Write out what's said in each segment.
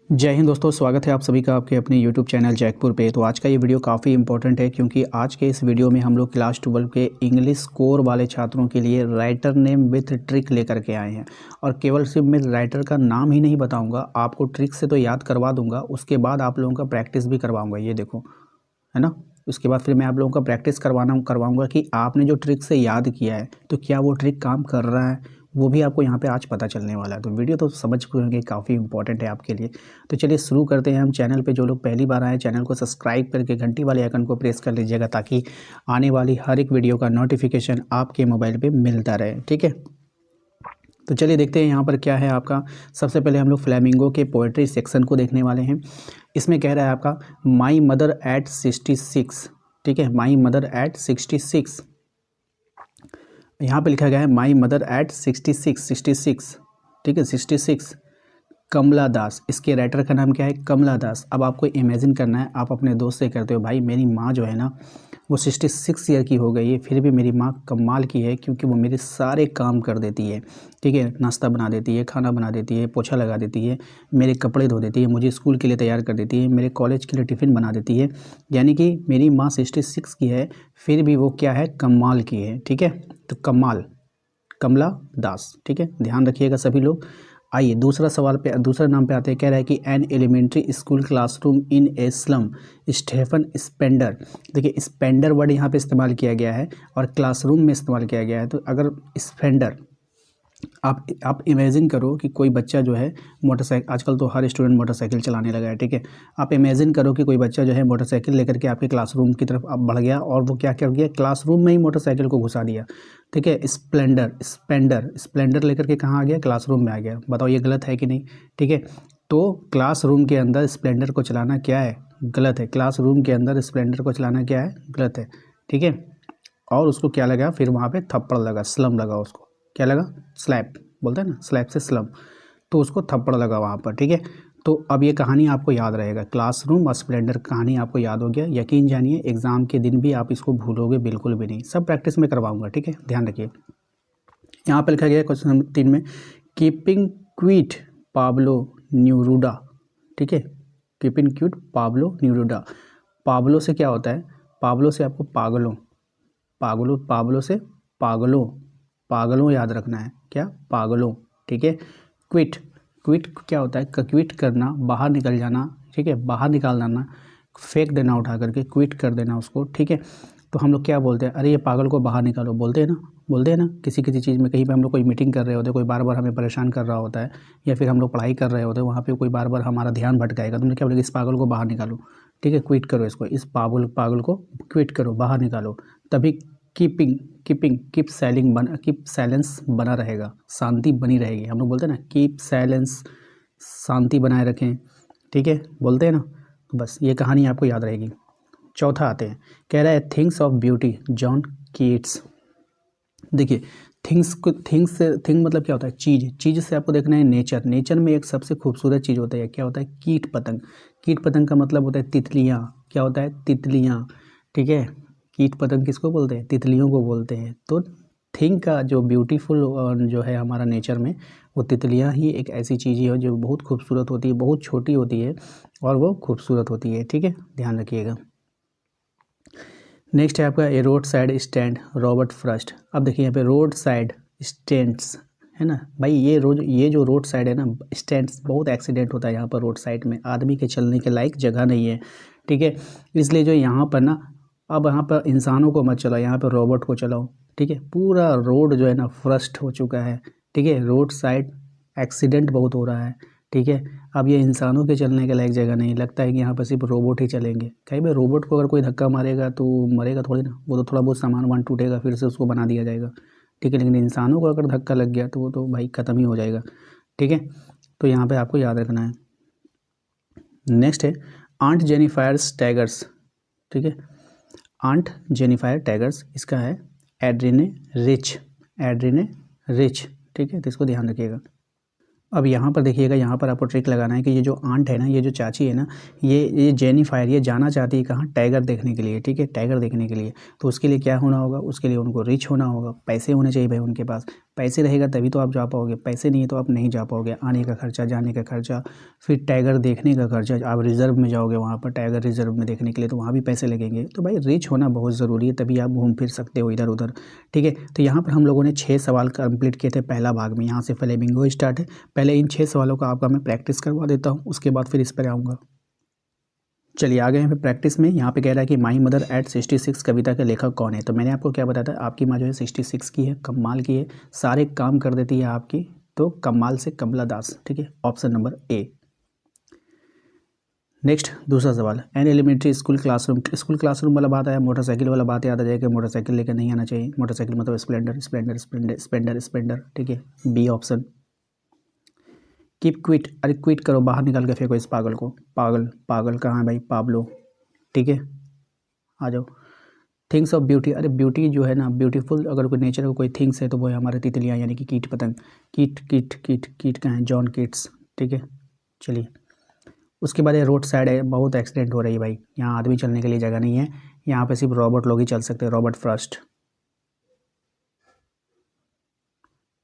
जय हिंद दोस्तों, स्वागत है आप सभी का आपके अपने YouTube चैनल जैकपुर पे। तो आज का ये वीडियो काफ़ी इंपॉर्टेंट है क्योंकि आज के इस वीडियो में हम लोग क्लास 12 के इंग्लिश कोर वाले छात्रों के लिए राइटर नेम विथ ट्रिक लेकर के आए हैं। और केवल सिर्फ मैं राइटर का नाम ही नहीं बताऊंगा, आपको ट्रिक से तो याद करवा दूंगा, उसके बाद आप लोगों का प्रैक्टिस भी करवाऊँगा। ये देखो, है ना। उसके बाद फिर मैं आप लोगों का प्रैक्टिस करवाऊँगा कि आपने जो ट्रिक से याद किया है तो क्या वो ट्रिक काम कर रहा है, वो भी आपको यहाँ पे आज पता चलने वाला है। तो वीडियो तो समझ गए, काफ़ी इंपॉर्टेंट है आपके लिए। तो चलिए शुरू करते हैं। हम चैनल पे जो लोग पहली बार आए, चैनल को सब्सक्राइब करके घंटी वाले आइकन को प्रेस कर लीजिएगा ताकि आने वाली हर एक वीडियो का नोटिफिकेशन आपके मोबाइल पे मिलता रहे, ठीक है। तो चलिए देखते हैं यहाँ पर क्या है आपका। सबसे पहले हम लोग फ्लेमिंगो के पोएट्री सेक्शन को देखने वाले हैं। इसमें कह रहा है आपका माई मदर एट 66, ठीक है, माई मदर एट 66। यहाँ पे लिखा गया है माई मदर एट 66, ठीक है, 66। कमला दास, इसके राइटर का नाम क्या है? कमला दास। अब आपको इमेजिन करना है, आप अपने दोस्त से करते हो, भाई मेरी माँ जो है ना वो 66 ईयर की हो गई है, फिर भी मेरी माँ कमाल की है क्योंकि वो मेरे सारे काम कर देती है, ठीक है। नाश्ता बना देती है, खाना बना देती है, पोछा लगा देती है, मेरे कपड़े धो देती है, मुझे स्कूल के लिए तैयार कर देती है, मेरे कॉलेज के लिए टिफ़िन बना देती है। यानी कि मेरी माँ 66 की है, फिर भी वो क्या है? कमाल की है, ठीक है। तो कमाल, कमला दास, ठीक है, ध्यान रखिएगा सभी लोग। आइए दूसरा सवाल पे, दूसरा नाम पे आते हैं। कह रहा है कि an elementary school classroom in a slum, Stephen Spender. देखिए स्पेंडर वर्ड यहाँ पे इस्तेमाल किया गया है और क्लासरूम में इस्तेमाल किया गया है। तो अगर स्पेंडर, आप इमेजिन करो कि कोई बच्चा जो है मोटरसाइकिल, आजकल तो हर स्टूडेंट मोटरसाइकिल चलाने लगा है, ठीक है। आप इमेजिन करो कि कोई बच्चा जो है मोटरसाइकिल लेकर के आपके क्लासरूम की तरफ अब बढ़ गया और वो क्या कर गया? क्लासरूम में ही मोटरसाइकिल को घुसा दिया, ठीक है। स्प्लेंडर लेकर के कहाँ आ गया? क्लासरूम में आ गया। बताओ ये गलत है कि नहीं? ठीक है। तो क्लासरूम के अंदर स्प्लेंडर को चलाना क्या है? गलत है। क्लासरूम के अंदर स्प्लेंडर को चलाना क्या है? गलत है, ठीक है। और उसको क्या लगा? फिर वहाँ पे थप्पड़ लगा, स्लम लगा उसको। क्या लगा? स्लैप बोलते हैं ना, स्लैप से स्लम। तो उसको थप्पड़ लगा वहाँ पर, ठीक है। तो अब ये कहानी आपको याद रहेगा, क्लासरूम और स्प्लेंडर कहानी आपको याद हो गया। यकीन जानिए एग्जाम के दिन भी आप इसको भूलोगे बिल्कुल भी नहीं। सब प्रैक्टिस में करवाऊंगा, ठीक है, ध्यान रखिए। यहाँ पर लिखा गया है क्वेश्चन नंबर 3 में, कीपिंग क्विट पाब्लो न्यूरूडा, ठीक है। Keeping quiet Pablo Neruda. Pablo से क्या होता है? पाब्लो से आपको पागलों, पाब्लो से पागलों, पागलों याद रखना है। क्या? पागलों, ठीक है। क्विट, क्विट क्या होता है? क्विट करना, बाहर निकल जाना, ठीक है, बाहर निकाल देना, फेंक देना उठा करके, क्विट कर देना उसको, ठीक है। तो हम लोग क्या बोलते हैं? अरे ये पागल को बाहर निकालो, बोलते हैं ना, बोलते हैं ना। किसी किसी चीज़ में, कहीं पे हम लोग कोई मीटिंग कर रहे होते हैं, कोई बार बार हमें परेशान कर रहा होता है, या फिर हम लोग पढ़ाई कर रहे होते हैं, वहाँ पे कोई बार बार हमारा ध्यान भटकाएगा, तो हम लोग क्या बोलेंगे? इस पागल को बाहर निकालो, ठीक है, क्विट करो इसको, इस पागल को क्विट करो, बाहर निकालो। तभी कीप साइलेंस बना रहेगा, शांति बनी रहेगी। हम लोग बोलते हैं ना कीप साइलेंस, शांति बनाए रखें, ठीक है, बोलते हैं ना। बस ये कहानी आपको याद रहेगी। चौथा आते हैं। कह रहा है things of beauty, John Keats. देखिए थिंग मतलब क्या होता है? चीज़ से आपको देखना है नेचर में एक सबसे खूबसूरत चीज़ होता है, क्या होता है? कीट पतंग। कीट पतंग का मतलब होता है तितलियाँ। क्या होता है? तितलियाँ, ठीक है। कीट पतंग किसको बोलते हैं? तितलियों को बोलते हैं। तो थिंग का जो ब्यूटीफुल जो है हमारा नेचर में, वो तितलियाँ ही एक ऐसी चीज़ है जो बहुत खूबसूरत होती है, बहुत छोटी होती है और वो खूबसूरत होती है, ठीक है, ध्यान रखिएगा। नेक्स्ट है आपका a road side stand, Robert Frost. अब देखिए यहाँ पे रोड साइड स्टैंड्स, है ना भाई। ये जो रोड साइड है ना, स्टैंड्स, बहुत एक्सीडेंट होता है यहाँ पर रोड साइड में, आदमी के चलने के लायक जगह नहीं है, ठीक है। इसलिए जो यहाँ पर ना, अब यहाँ पर इंसानों को मत चलाओ, यहाँ पर रोबोट को चलाओ, ठीक है। पूरा रोड जो है ना फ्रस्ट हो चुका है, ठीक है। रोड साइड एक्सीडेंट बहुत हो रहा है, ठीक है। अब ये इंसानों के चलने के लायक जगह नहीं, लगता है कि यहाँ पर सिर्फ रोबोट ही चलेंगे। कहीं भी रोबोट को अगर कोई धक्का मारेगा तो मरेगा थोड़ी ना, वो तो थोड़ा बहुत सामान वामान टूटेगा, फिर से उसको बना दिया जाएगा, ठीक है। लेकिन इंसानों को अगर धक्का लग गया तो वो तो भाई ख़त्म ही हो जाएगा, ठीक है। तो यहाँ पे आपको याद रखना है। नेक्स्ट है आंट जेनिफायर्स टैगर्स, ठीक है। आंट जेनिफायर टैगर्स, इसका है एड्रीने रिच, एड्रीने रिच, ठीक है। तो इसको ध्यान रखिएगा। अब यहाँ पर देखिएगा, यहाँ पर आपको ट्रिक लगाना है कि ये जो आंट है ना, ये जो चाची है ना, ये जेनिफायर ये जाना चाहती है कहाँ, टाइगर देखने के लिए, ठीक है, टाइगर देखने के लिए। तो उसके लिए क्या होना होगा, उसके लिए उनको रिच होना होगा, पैसे होने चाहिए भाई उनके पास। पैसे रहेगा तभी तो आप जा पाओगे, पैसे नहीं है तो आप नहीं जा पाओगे। आने का खर्चा, जाने का खर्चा, फिर टाइगर देखने का खर्चा, आप रिजर्व में जाओगे वहाँ पर टाइगर रिजर्व में देखने के लिए, तो वहाँ भी पैसे लगेंगे। तो भाई रिच होना बहुत ज़रूरी है, तभी आप घूम फिर सकते हो इधर उधर, ठीक है। तो यहाँ पर हम लोगों ने 6 सवाल कंप्लीट किए थे पहला भाग में। यहाँ से फ्लेमिंगो स्टार्ट है। पहले इन 6 सवालों का आपका मैं प्रैक्टिस करवा देता हूँ, उसके बाद फिर इस पर आऊँगा। चलिए आ गए हैं फिर प्रैक्टिस में। यहाँ पे कह रहा है कि माई मदर एट 66 कविता के लेखक कौन है। तो मैंने आपको क्या बताया था, आपकी माँ जो है 66 की है, कमाल की है, सारे काम कर देती है आपकी। तो कमाल से कमला दास, ठीक है, ऑप्शन नंबर ए। नेक्स्ट दूसरा सवाल, एन एलिमेंट्री स्कूल क्लासरूम वाला बात आया, मोटरसाइकिल वाला बात याद आ जाएगा, मोटरसाइकिल लेकर नहीं आना चाहिए। मोटरसाइकिल मतलब स्प्लेंडर, ठीक है, बी ऑप्शन। कीप क्विट, अरे क्विट करो, बाहर निकाल के फेंको इस पागल को। पागल कहाँ है भाई, पाब्लो, ठीक है, आ जाओ। थिंग्स ऑफ ब्यूटी, अरे ब्यूटी जो है ना, ब्यूटीफुल अगर कोई नेचर का कोई थिंग्स है तो वो है हमारे तितलियाँ, यानी कि कीट पतंग। कीट कहाँ है, जॉन कीट्स, ठीक है। चलिए उसके बाद ये रोड साइड है, बहुत एक्सीडेंट हो रही है भाई, यहाँ आदमी चलने के लिए जगह नहीं है, यहाँ पे सिर्फ रॉबर्ट लोग ही चल सकते हैं, रॉबर्ट फ्रॉस्ट।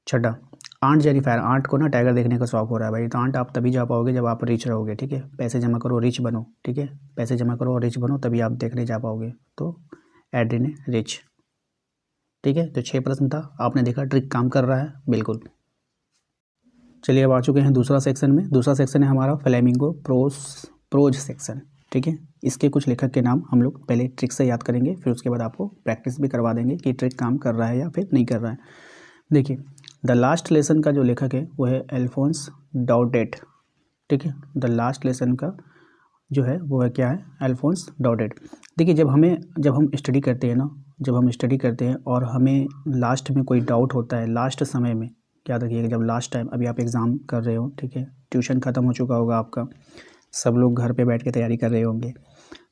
छठा, आंट जेनिफायर, आंट को ना टाइगर देखने का शौक हो रहा है भाई। तो आंट आप तभी जा पाओगे जब आप रिच रहोगे, ठीक है, पैसे जमा करो रिच बनो, ठीक है, पैसे जमा करो और रिच बनो, तभी आप देखने जा पाओगे। तो एड्रिन रिच, ठीक है। तो 6 प्रश्न था, आपने देखा ट्रिक काम कर रहा है बिल्कुल। चलिए अब आ चुके हैं दूसरा सेक्शन में। दूसरा सेक्शन है हमारा फ्लेमिंगो प्रोज सेक्शन, ठीक है। इसके कुछ लेखक के नाम हम लोग पहले ट्रिक से याद करेंगे, फिर उसके बाद आपको प्रैक्टिस भी करवा देंगे कि ट्रिक काम कर रहा है या फिर नहीं कर रहा है। देखिए द लास्ट लेसन का जो लेखक है वो है अल्फोंस डाउडेट, ठीक है। द लास्ट लेसन का जो है वो है क्या है, अल्फोंस डाउडेट। देखिए जब हम स्टडी करते हैं ना, जब हम स्टडी करते हैं और हमें लास्ट में कोई डाउट होता है, लास्ट समय में याद रखिएगा, जब लास्ट टाइम अभी आप एग्ज़ाम कर रहे हो, ठीक है, ट्यूशन ख़त्म हो चुका होगा आपका, सब लोग घर पे बैठ के तैयारी कर रहे होंगे,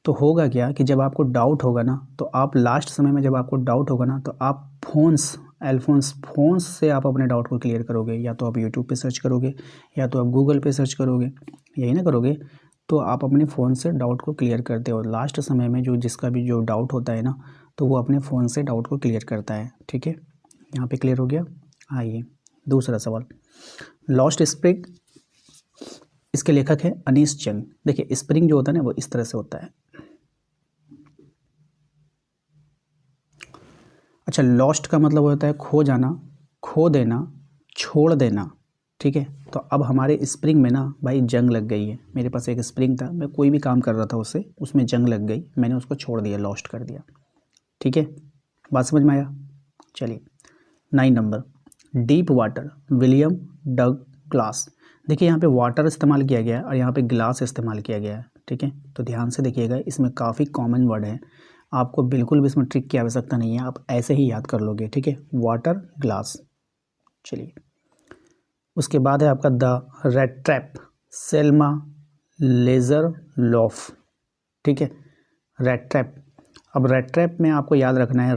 तो होगा क्या कि जब आपको डाउट होगा ना, तो आप लास्ट समय में जब आपको डाउट होगा ना, तो आप फोन्स से आप अपने डाउट को क्लियर करोगे। या तो आप यूट्यूब पे सर्च करोगे, या तो आप गूगल पे सर्च करोगे, यही ना करोगे। तो आप अपने फ़ोन से डाउट को क्लियर करते हो। लास्ट समय में जो जिसका भी जो डाउट होता है ना, तो वो अपने फ़ोन से डाउट को क्लियर करता है, ठीक है। यहाँ पे क्लियर हो गया। आइए दूसरा सवाल, लॉस्ट स्प्रिंग, इसके लेखक है अनीस चंग। देखिए स्प्रिंग जो होता है ना, वो इस तरह से होता है। अच्छा, लॉस्ट का मतलब होता है खो जाना, खो देना, छोड़ देना, ठीक है। तो अब हमारे स्प्रिंग में ना भाई जंग लग गई है। मेरे पास एक स्प्रिंग था, मैं कोई भी काम कर रहा था उससे, उसमें जंग लग गई, मैंने उसको छोड़ दिया, लॉस्ट कर दिया, ठीक है। बात समझ में आया। चलिए 9 नंबर, डीप वाटर, विलियम डग ग्लास। देखिए यहाँ पे वाटर इस्तेमाल किया गया है और यहाँ पे ग्लास इस्तेमाल किया गया है, ठीक है। तो ध्यान से देखिएगा, इसमें काफ़ी कॉमन वर्ड है, आपको बिल्कुल भी इसमें ट्रिक की आवश्यकता नहीं है, आप ऐसे ही याद कर लोगे, ठीक है, वाटर ग्लास। चलिए उसके बाद है आपका the red trap, Selma laser loaf, ठीक है, रेड ट्रैप। अब रेड ट्रैप में आपको याद रखना है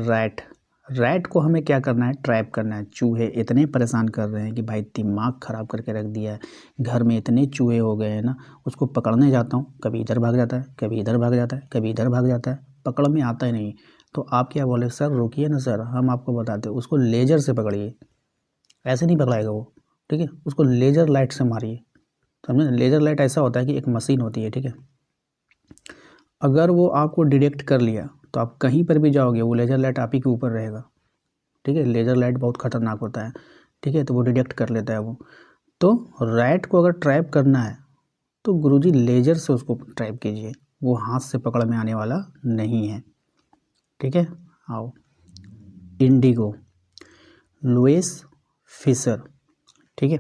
रैट को हमें क्या करना है, ट्रैप करना है। चूहे इतने परेशान कर रहे हैं कि भाई दिमाग ख़राब करके रख दिया है, घर में इतने चूहे हो गए हैं ना, उसको पकड़ने जाता हूँ, कभी इधर भाग जाता है, कभी इधर भाग जाता है, कभी इधर भाग जाता है, पकड़ में आता ही नहीं। तो आप क्या बोले, सर रुकिए ना सर, हम आपको बताते हैं, उसको लेजर से पकड़िए, ऐसे नहीं पकड़ाएगा वो, ठीक है, उसको लेजर लाइट से मारिए, समझे। लेजर लाइट ऐसा होता है कि एक मशीन होती है, ठीक है, अगर वो आपको डिटेक्ट कर लिया तो आप कहीं पर भी जाओगे, वो लेज़र लाइट आप ही के ऊपर रहेगा, ठीक है। लेज़र लाइट बहुत ख़तरनाक होता है, ठीक है, तो वो डिटेक्ट कर लेता है वो। तो रैट को अगर ट्रैप करना है तो गुरुजी लेज़र से उसको ट्रैप कीजिए, वो हाथ से पकड़ में आने वाला नहीं है, ठीक है। आओ इंडिगो, लुइस फिशर, ठीक है।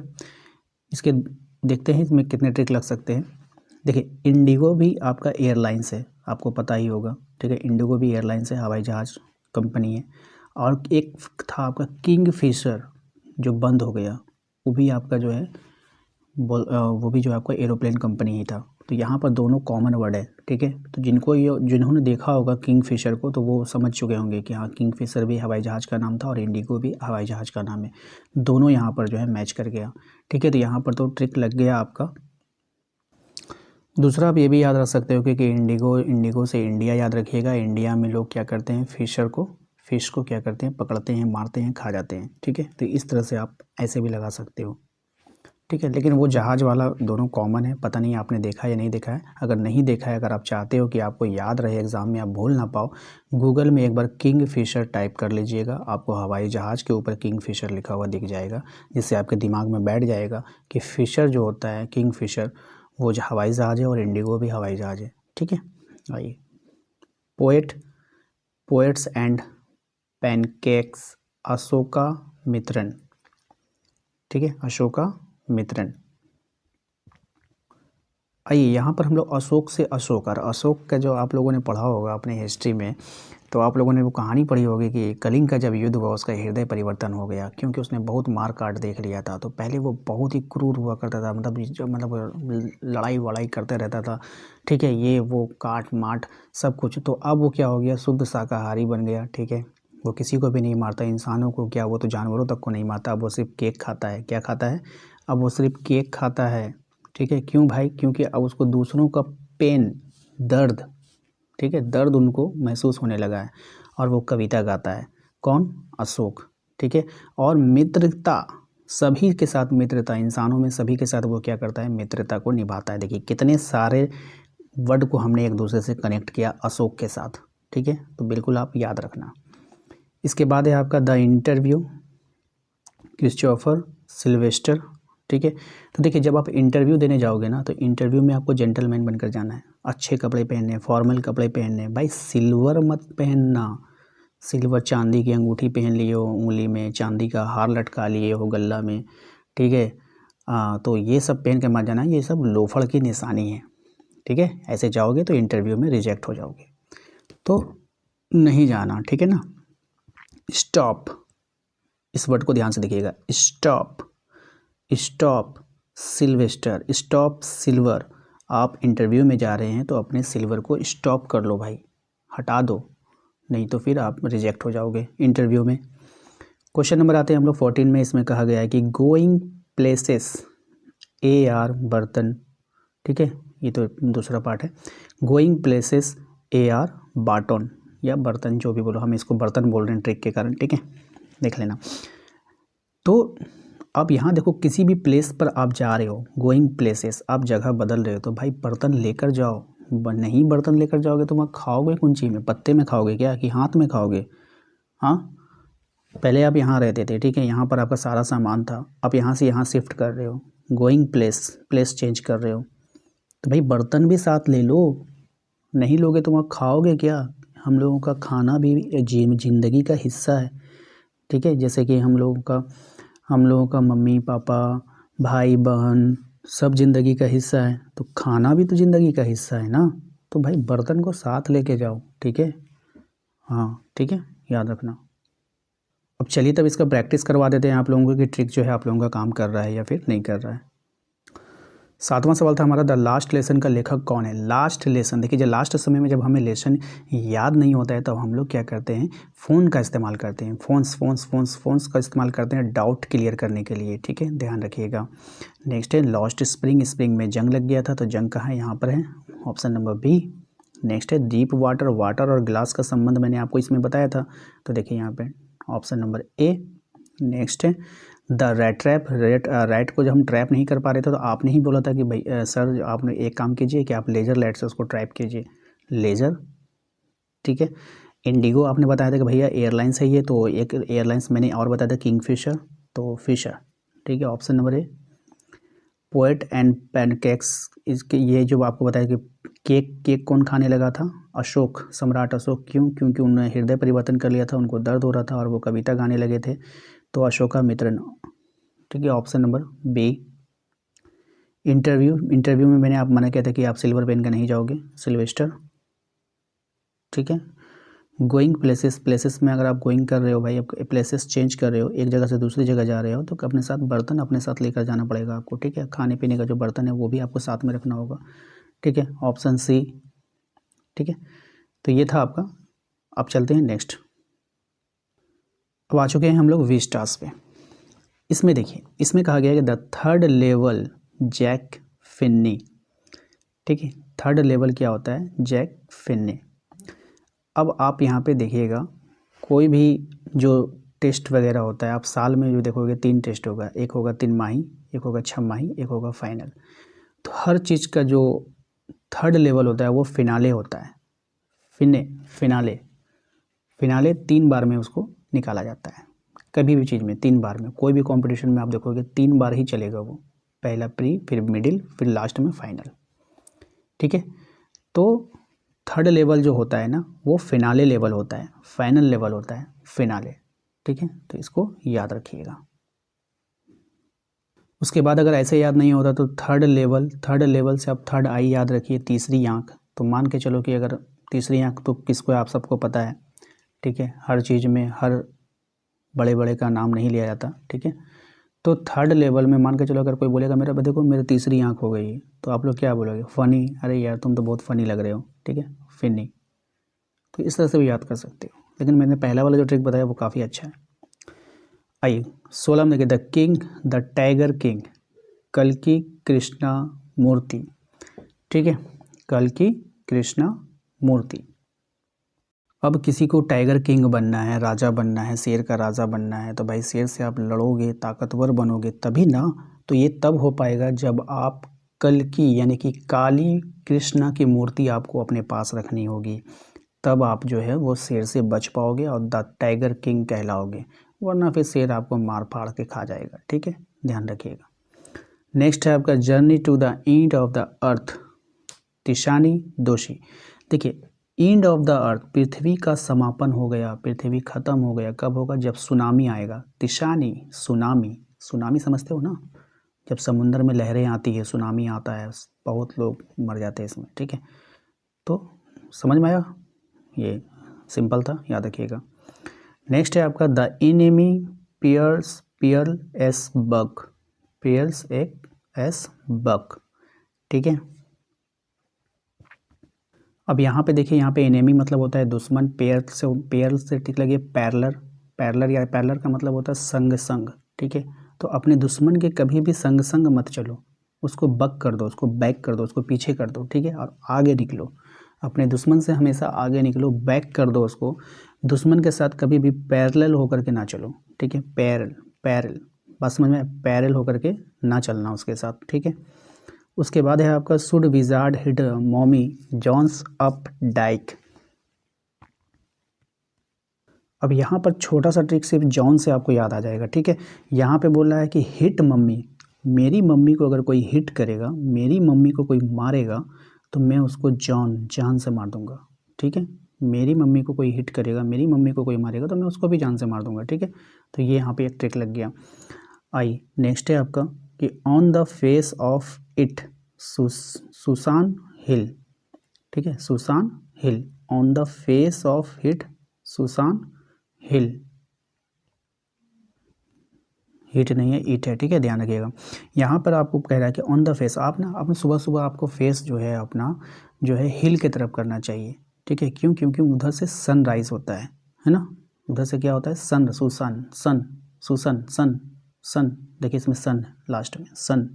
इसके देखते हैं इसमें कितने ट्रिक लग सकते हैं। देखिए इंडिगो भी आपका एयरलाइंस है, आपको पता ही होगा, ठीक है, इंडिगो भी एयरलाइंस है, हवाई जहाज़ कंपनी है। और एक था आपका किंग फिशर जो बंद हो गया, वो भी आपका जो है वो भी जो आपको एरोप्लेन कंपनी ही था। तो यहाँ पर दोनों कॉमन वर्ड है, ठीक है। तो जिन्होंने देखा होगा किंगफिशर को तो वो समझ चुके होंगे कि हाँ, किंगफिशर भी हवाई जहाज़ का नाम था और इंडिगो भी हवाई जहाज़ का नाम है। दोनों यहाँ पर जो है मैच कर गया, ठीक है। तो यहाँ पर तो ट्रिक लग गया आपका। दूसरा आप ये भी याद रख सकते हो कि इंडिगो से इंडिया याद रखिएगा। इंडिया में लोग क्या करते हैं, फिश को क्या करते हैं, पकड़ते हैं, मारते हैं, खा जाते हैं, ठीक है। तो इस तरह से आप ऐसे भी लगा सकते हो, ठीक है। लेकिन वो जहाज़ वाला दोनों कॉमन है, पता नहीं आपने देखा या नहीं देखा है। अगर नहीं देखा है, अगर आप चाहते हो कि आपको याद रहे एग्ज़ाम में, आप भूल ना पाओ, गूगल में एक बार किंगफिशर टाइप कर लीजिएगा, आपको हवाई जहाज़ के ऊपर किंगफिशर लिखा हुआ दिख जाएगा, जिससे आपके दिमाग में बैठ जाएगा कि फ़िशर जो होता है, किंगफिशर, वो जो हवाई जहाज़ है और इंडिगो भी हवाई जहाज़ है, ठीक है। आइए, poets and pancakes, Ashoka Mitran, ठीक है, अशोका मित्रन। आइए, यहाँ पर हम लोग अशोक से अशोक, और अशोक का जो आप लोगों ने पढ़ा होगा अपने हिस्ट्री में, तो आप लोगों ने वो कहानी पढ़ी होगी कि कलिंग का जब युद्ध हुआ उसका हृदय परिवर्तन हो गया, क्योंकि उसने बहुत मार काट देख लिया था। तो पहले वो बहुत ही क्रूर हुआ करता था, मतलब लड़ाई वड़ाई करते रहता था, ठीक है, ये वो काट माट सब कुछ। तो अब वो क्या हो गया, शुद्ध शाकाहारी बन गया, ठीक है। वो किसी को भी नहीं मारता, इंसानों को क्या, वो तो जानवरों तक को नहीं मारता। अब वो सिर्फ केक खाता है। क्या खाता है? अब वो सिर्फ केक खाता है, ठीक है। क्यों भाई? क्योंकि अब उसको दूसरों का पेन, दर्द, ठीक है, दर्द उनको महसूस होने लगा है, और वो कविता गाता है। कौन? अशोक, ठीक है। और मित्रता, सभी के साथ मित्रता, इंसानों में सभी के साथ वो क्या करता है, मित्रता को निभाता है। देखिए कितने सारे वर्ड को हमने एक दूसरे से कनेक्ट किया अशोक के साथ, ठीक है। तो बिल्कुल आप याद रखना। इसके बाद है आपका द इंटरव्यू, क्रिस्टोफर सिल्वेस्टर, ठीक है। तो देखिए जब आप इंटरव्यू देने जाओगे ना, तो इंटरव्यू में आपको जेंटलमैन बनकर जाना है, अच्छे कपड़े पहनने, फॉर्मल कपड़े पहनने। भाई सिल्वर मत पहनना, सिल्वर चांदी की अंगूठी पहन लिए हो उंगली में, चांदी का हार लटका लिए हो गला में, ठीक है। तो ये सब पहन के मत जाना, ये सब लोफड़ की निशानी है, ठीक है। ऐसे जाओगे तो इंटरव्यू में रिजेक्ट हो जाओगे, तो नहीं जाना, ठीक है ना। स्टॉप, इस वर्ड को ध्यान से देखिएगा, stop, stop Sylvester, stop silver. आप इंटरव्यू में जा रहे हैं तो अपने सिल्वर को स्टॉप कर लो भाई, हटा दो, नहीं तो फिर आप रिजेक्ट हो जाओगे इंटरव्यू में। क्वेश्चन नंबर आते हैं हम लोग 14 में। इसमें कहा गया है कि गोइंग प्लेसेस, AR बर्तन, ठीक है, ये तो दूसरा पार्ट है। गोइंग प्लेसेस AR बाटन, या बर्तन, जो भी बोलो, हम इसको बर्तन बोल रहे हैं ट्रिक के कारण, ठीक है, देख लेना। तो अब यहाँ देखो, किसी भी प्लेस पर आप जा रहे हो, गोइंग प्लेसेस, आप जगह बदल रहे हो, तो भाई बर्तन लेकर जाओ। नहीं बर्तन लेकर जाओगे तो वहाँ खाओगे कौन चीज़ में, पत्ते में खाओगे क्या, कि हाथ में खाओगे? हाँ, पहले आप यहाँ रहते थे, ठीक है, यहाँ पर आपका सारा सामान था, आप यहाँ से यहाँ शिफ्ट कर रहे हो, गोइंग प्लेस चेंज कर रहे हो, तो भाई बर्तन भी साथ ले लो। नहीं लोगे तो वहाँ खाओगे क्या? हम लोगों का खाना भी ज़िंदगी का हिस्सा है, ठीक है। जैसे कि हम लोगों का मम्मी पापा, भाई बहन, सब ज़िंदगी का हिस्सा है, तो खाना भी तो ज़िंदगी का हिस्सा है ना। तो भाई बर्तन को साथ लेके जाओ, ठीक है। हाँ, ठीक है, याद रखना। अब चलिए तब इसका प्रैक्टिस करवा देते हैं आप लोगों को कि ट्रिक जो है आप लोगों का काम कर रहा है या फिर नहीं कर रहा है। 7वां सवाल था हमारा, द लास्ट लेसन का लेखक कौन है? लास्ट लेसन, देखिए जब लास्ट समय में जब हमें लेसन याद नहीं होता है, तब हम लोग क्या करते हैं, फ़ोन का इस्तेमाल करते हैं, फ़ोन्स का इस्तेमाल करते हैं डाउट क्लियर करने के लिए, ठीक है, ध्यान रखिएगा। नेक्स्ट है लॉस्ट स्प्रिंग, स्प्रिंग में जंग लग गया था, तो जंग कहाँ है, यहाँ पर है, ऑप्शन नंबर बी। नेक्स्ट है डीप वाटर, वाटर और ग्लास का संबंध मैंने आपको इसमें बताया था, तो देखिए यहाँ पे ऑप्शन नंबर ए। नेक्स्ट है द रैट ट्रैप, रैट को जब हम ट्रैप नहीं कर पा रहे थे, तो आपने ही बोला था कि भाई सर आपने एक काम कीजिए कि आप लेज़र लाइट से उसको ट्रैप कीजिए, लेज़र, ठीक है। इंडिगो आपने बताया था कि भैया एयरलाइंस है ये, तो एक एयरलाइंस मैंने और बताया था किंगफिशर, तो फिशर, ठीक है, option number A. Poet and pancakes, इसके ये जो आपको बताया कि केक कौन खाने लगा था? अशोक, सम्राट अशोक। क्यों? क्योंकि उन्होंने हृदय परिवर्तन कर लिया था, उनको दर्द हो रहा था और वो कविता गाने लगे थे, तो अशोका मित्रन, ठीक है, ऑप्शन नंबर बी। इंटरव्यू में मैंने आप मना किया था कि आप सिल्वर पेन का नहीं जाओगे, सिल्वेस्टर, ठीक है। गोइंग प्लेसेस, प्लेसेस में अगर आप गोइंग कर रहे हो भाई, आप प्लेसेस चेंज कर रहे हो, एक जगह से दूसरी जगह जा रहे हो, तो अपने साथ बर्तन अपने साथ लेकर जाना पड़ेगा आपको, ठीक है। खाने पीने का जो बर्तन है वो भी आपको साथ में रखना होगा, ठीक है। ऑप्शन सी, ठीक है। तो ये था आपका। अब चलते हैं नेक्स्ट। अब आ चुके हैं हम लोग वी स्टार्स पे। इसमें देखिए, इसमें कहा गया है कि the third level Jack Finney, ठीक है। थर्ड लेवल क्या होता है? Jack Finney. अब आप यहाँ पे देखिएगा, कोई भी जो टेस्ट वगैरह होता है, आप साल में जो देखोगे 3 टेस्ट होगा, एक होगा 3 माही, एक होगा 6 माही, एक होगा फाइनल। तो हर चीज़ का जो थर्ड लेवल होता है वो फिनाले होता है। फिनाले फिनाले 3 बार में उसको निकाला जाता है। कभी भी चीज़ में 3 बार में, कोई भी कंपटीशन में आप देखोगे 3 बार ही चलेगा वो। पहला प्री, फिर मिडिल, फिर लास्ट में फाइनल, ठीक है। तो थर्ड लेवल जो होता है ना, वो फिनाले लेवल होता है, फाइनल लेवल होता है फिनाले, ठीक है। तो इसको याद रखिएगा। उसके बाद अगर ऐसे याद नहीं होता तो थर्ड लेवल से आप थर्ड आई याद रखिए, तीसरी आँख। तो मान के चलो कि अगर तीसरी आँख तो किसको, आप सबको पता है, ठीक है। हर चीज़ में हर बड़े बड़े का नाम नहीं लिया जाता, ठीक है। तो थर्ड लेवल में मान के चलो अगर कोई बोलेगा मेरा देखो मेरी तीसरी आँख हो गई, तो आप लोग क्या बोलोगे? फ़नी, अरे यार तुम तो बहुत फ़नी लग रहे हो, ठीक है, फिनी। तो इस तरह से भी याद कर सकते हो, लेकिन मैंने पहला वाला जो ट्रिक बताया वो काफ़ी अच्छा है। आइए 16 में देखिए, the king the tiger king, कल्कि कृष्णा मूर्ति, ठीक है, कल्कि कृष्णा मूर्ति। अब किसी को टाइगर किंग बनना है, राजा बनना है, शेर का राजा बनना है, तो भाई शेर से आप लड़ोगे, ताकतवर बनोगे तभी ना। तो ये तब हो पाएगा जब आप कल्कि यानी कि काली कृष्णा की मूर्ति आपको अपने पास रखनी होगी, तब आप जो है वो शेर से बच पाओगे और द टाइगर किंग कहलाओगे, वरना फिर शेर आपको मार फाड़ के खा जाएगा, ठीक है, ध्यान रखिएगा। नेक्स्ट है आपका journey to the end of the earth, Tishani Doshi. देखिए, एंड ऑफ द अर्थ, पृथ्वी का समापन हो गया, पृथ्वी खत्म हो गया, कब होगा? जब सुनामी आएगा। तिशानी, सुनामी, सुनामी समझते हो ना? जब समुद्र में लहरें आती है, सुनामी आता है, बहुत लोग मर जाते हैं इसमें, ठीक है। तो समझ में आया? ये सिंपल था, याद रखिएगा। नेक्स्ट है आपका the enemy Pearl S Buck, Pearl एक एस बग, ठीक है। अब यहाँ पे देखिए, यहाँ पे एनेमी मतलब होता है दुश्मन, पेयर से ठीक लगे पैरलर, पैरलर का मतलब होता है संग, ठीक है। तो अपने दुश्मन के कभी भी संग मत चलो, उसको बक कर दो, उसको बैक कर दो, उसको पीछे कर दो, ठीक है, और आगे निकलो। अपने दुश्मन से हमेशा आगे निकलो, बैक कर दो उसको। दुश्मन के साथ कभी भी पैरेलल होकर के ना चलो, ठीक है, पैरेलल, बस समझ में, पैरेलल होकर के ना चलना उसके साथ, ठीक है। उसके बाद है आपका should wizard hit mommy John's Updike. अब यहाँ पर छोटा सा ट्रिक सिर्फ जॉन से आपको याद आ जाएगा, ठीक है। यहाँ पे बोल रहा है कि हिट मम्मी, मेरी मम्मी को अगर कोई हिट करेगा, मेरी मम्मी को कोई मारेगा, तो मैं उसको जान से मार दूंगा, ठीक है। मेरी मम्मी को कोई हिट करेगा, मेरी मम्मी को कोई मारेगा, तो मैं उसको भी जान से मार दूंगा, ठीक है। तो ये यहाँ पे एक ट्रिक लग गया। आई नेक्स्ट है आपका कि on the face of it Susan Hill, ठीक है, Susan Hill, on the face of it Susan Hill, hit नहीं है, ईट है, ठीक है, ध्यान रखिएगा। यहाँ पर आपको कह रहा है कि ऑन द फेस, आप ना अपने सुबह सुबह आपको फेस जो है अपना जो है हिल की तरफ करना चाहिए, ठीक है। क्यों? क्योंकि उधर से सनराइज होता है ना, उधर से क्या होता है? सन, सुसन, सन, सुसन, सन, सन, देखिए इसमें सन लास्ट में, सन,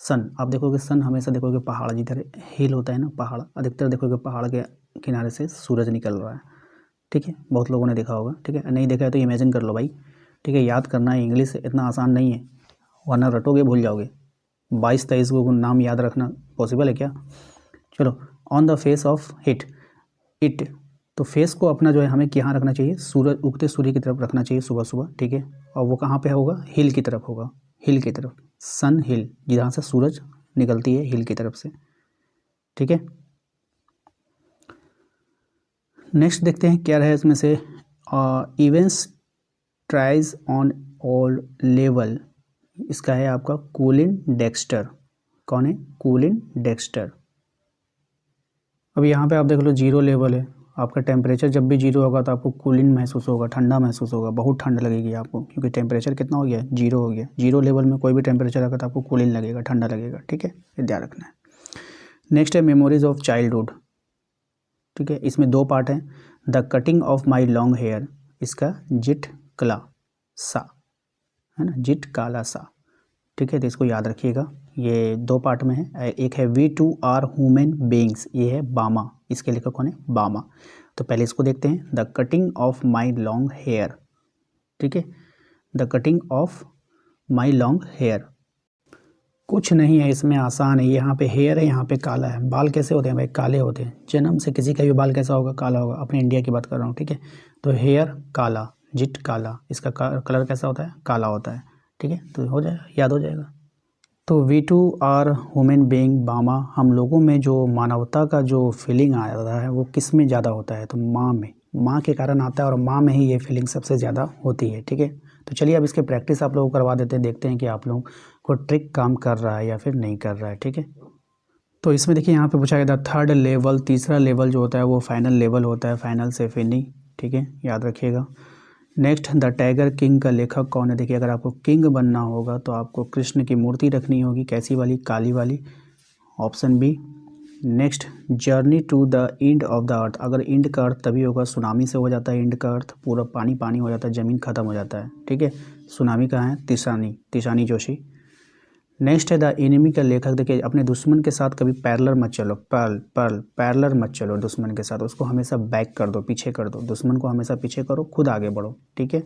सन। आप देखोगे सन हमेशा देखोगे पहाड़, जिधर हिल होता है ना, पहाड़, अधिकतर देखोगे पहाड़ के किनारे से सूरज निकल रहा है, ठीक है। बहुत लोगों ने देखा होगा, ठीक है, नहीं देखा है तो इमेजिन कर लो भाई, ठीक है। याद करना है, इंग्लिश इतना आसान नहीं है, वरना रटोगे भूल जाओगे। 22-23 को नाम याद रखना पॉसिबल है क्या? चलो, on the face of it, तो फेस को अपना जो है हमें यहाँ रखना चाहिए, सूरज, उगते सूर्य की तरफ रखना चाहिए सुबह सुबह, ठीक है। और वो कहाँ पे होगा? हिल की तरफ होगा, हिल की तरफ, सन हिल, जहाँ से सूरज निकलती है, हिल की तरफ से, ठीक है। नेक्स्ट देखते हैं क्या रहा है इसमें से। Events tries on all level, इसका है आपका कूलिन डेक्स्टर। कौन है? कूलिन डेक्स्टर। अब यहाँ पे आप देख लो 0 लेवल है, आपका टेम्परेचर जब भी 0 होगा तो आपको कूलिंग महसूस होगा, ठंडा महसूस होगा, बहुत ठंड लगेगी आपको, क्योंकि टेम्परेचर कितना हो गया, 0 हो गया। 0 लेवल में कोई भी टेम्परेचर आएगा तो आपको कूलिंग लगेगा, ठंडा लगेगा, ठीक है, ये ध्यान रखना है। नेक्स्ट है मेमोरीज ऑफ चाइल्डहुड, ठीक है, इसमें 2 पार्ट हैं। The cutting of my long hair, इसका जिट कला सा, है ना, जिट काला सा, ठीक है, तो इसको याद रखिएगा। ये 2 पार्ट में है। एक है we two are human beings, ये है बामा, इसके लेखक कौन है, बामा। तो पहले इसको देखते हैं, the cutting of my long hair, ठीक है, the cutting of my long hair. कुछ नहीं है इसमें, आसान है। यहाँ पे हेयर है, यहाँ पे काला है। बाल कैसे होते हैं भाई, काले होते हैं। जन्म से किसी का भी बाल कैसा होगा, काला होगा। अपने इंडिया की बात कर रहा हूँ, ठीक है। तो हेयर काला, जिट काला, इसका कलर कैसा होता है, काला होता है, ठीक है। तो हो जाएगा, याद हो जाएगा। तो we two are human being Bama, हम लोगों में जो मानवता का जो फीलिंग आता है वो किस में ज़्यादा होता है, तो माँ में, माँ के कारण आता है, और माँ में ही ये फीलिंग सबसे ज़्यादा होती है, ठीक है। तो चलिए अब इसके प्रैक्टिस आप लोगों को करवा देते हैं, देखते हैं कि आप लोगों को ट्रिक काम कर रहा है या फिर नहीं कर रहा है, ठीक है। तो इसमें देखिए यहाँ पे पूछा गया था थर्ड लेवल, तीसरा लेवल जो होता है वो फाइनल लेवल होता है, फाइनल से फिनिंग, ठीक है, याद रखिएगा। नेक्स्ट, द टाइगर किंग का लेखक कौन है। देखिए अगर आपको किंग बनना होगा तो आपको कृष्ण की मूर्ति रखनी होगी, कैसी वाली, काली वाली, option B. Next, journey to the end of the earth, अगर एंड का अर्थ तभी होगा, सुनामी से हो जाता है एंड का अर्थ, पूरा पानी पानी हो जाता है, ज़मीन खत्म हो जाता है, ठीक है। सुनामी कहाँ है, तिशानी जोशी। नेक्स्ट है द एनिमी का लेखक। देखिए अपने दुश्मन के साथ कभी पैरेलल मत चलो, पैरेलल मत चलो दुश्मन के साथ, उसको हमेशा बैक कर दो, पीछे कर दो, दुश्मन को हमेशा पीछे करो, खुद आगे बढ़ो, ठीक है।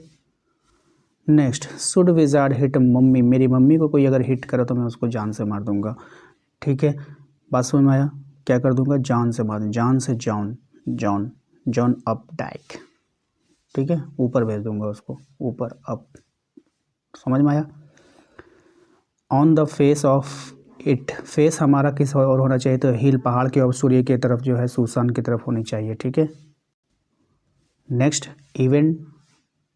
Next, should wizard hit mummy, मेरी मम्मी को कोई अगर हिट करो तो मैं उसको जान से मार दूंगा, ठीक है। बात समझ में आया, क्या कर दूंगा, जान से मार, जान से John, John, John Updike, ठीक है, ऊपर भेज दूंगा उसको, ऊपर अप, समझ में आया। On the face of it, face हमारा किस और होना चाहिए, तो हिल, पहाड़ की और सूर्य की तरफ जो है, सुसान की तरफ होनी चाहिए, ठीक है। Next, event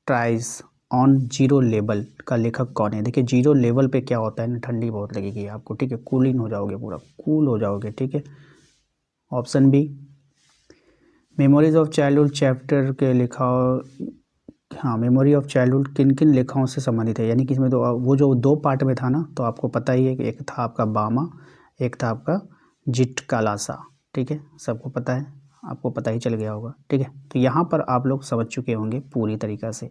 tries on zero level का लेखक कौन है। देखिए जीरो लेवल पे क्या होता है ना, ठंडी बहुत लगेगी आपको, ठीक है, कूलिंग हो जाओगे, पूरा कूल हो जाओगे, ठीक है, option B. Memories of childhood chapter के लिखा, हाँ, मेमोरी ऑफ चाइल्डहुड किन किन लेखाओं से संबंधित है, यानी कि इसमें तो वो जो 2 पार्ट में था ना, तो आपको पता ही है कि एक था आपका बामा, एक था आपका जिट कालासा, ठीक है, सबको पता है, आपको पता ही चल गया होगा, ठीक है। तो यहाँ पर आप लोग समझ चुके होंगे पूरी तरीक़ा से।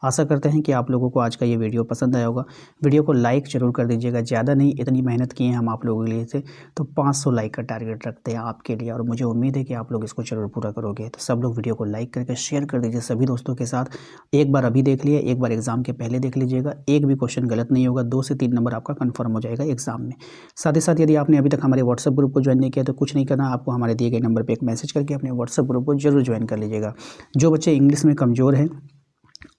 आशा करते हैं कि आप लोगों को आज का ये वीडियो पसंद आया होगा। वीडियो को लाइक ज़रूर कर दीजिएगा, ज़्यादा नहीं, इतनी मेहनत किए हैं हम आप लोगों के लिए से, तो 500 लाइक का टारगेट रखते हैं आपके लिए, और मुझे उम्मीद है कि आप लोग इसको ज़रूर पूरा करोगे। तो सब लोग वीडियो को लाइक करके शेयर कर दीजिए सभी दोस्तों के साथ। एक बार अभी देख लिए, एक बार एग्ज़ाम के पहले देख लीजिएगा, एक भी क्वेश्चन गलत नहीं होगा, 2 से 3 नंबर आपका कन्फर्म हो जाएगा एग्ज़ाम में। साथ ही साथ यदि आपने अभी तक हमारे व्हाट्सएप ग्रुप को ज्वाइन नहीं किया तो कुछ नहीं करना, आपको हमारे दिए गए नंबर पर एक मैसेज करके अपने व्हाट्सएप ग्रुप को जरूर ज्वाइन कर लीजिएगा। जो बच्चे इंग्लिश में कमज़ोर हैं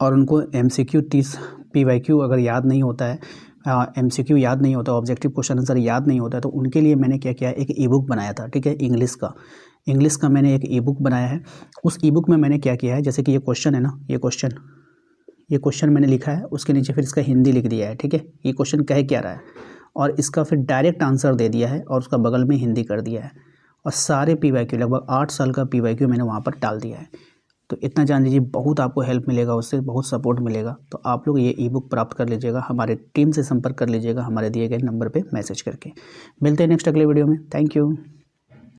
और उनको MCQ 30 PYQ अगर याद नहीं होता है, MCQ याद नहीं होता, ऑब्जेक्टिव क्वेश्चन आंसर याद नहीं होता है, तो उनके लिए मैंने क्या किया, एक ई बुक बनाया था, ठीक है, इंग्लिश का मैंने एक ई बुक बनाया है। उस ई बुक में मैंने क्या किया है, जैसे कि ये क्वेश्चन है ना, ये क्वेश्चन मैंने लिखा है, उसके नीचे फिर इसका हिंदी लिख दिया है, ठीक है, ये क्वेश्चन कह क्या रहा है, और इसका फिर डायरेक्ट आंसर दे दिया है, और उसका बगल में हिंदी कर दिया है, और सारे PYQ, लगभग 8 साल का PYQ मैंने वहाँ पर डाल दिया है। तो इतना जान लीजिए, बहुत आपको हेल्प मिलेगा, उससे बहुत सपोर्ट मिलेगा। तो आप लोग ये ई बुक प्राप्त कर लीजिएगा, हमारे टीम से संपर्क कर लीजिएगा, हमारे दिए गए नंबर पे मैसेज करके। मिलते हैं नेक्स्ट अगले वीडियो में, थैंक यू।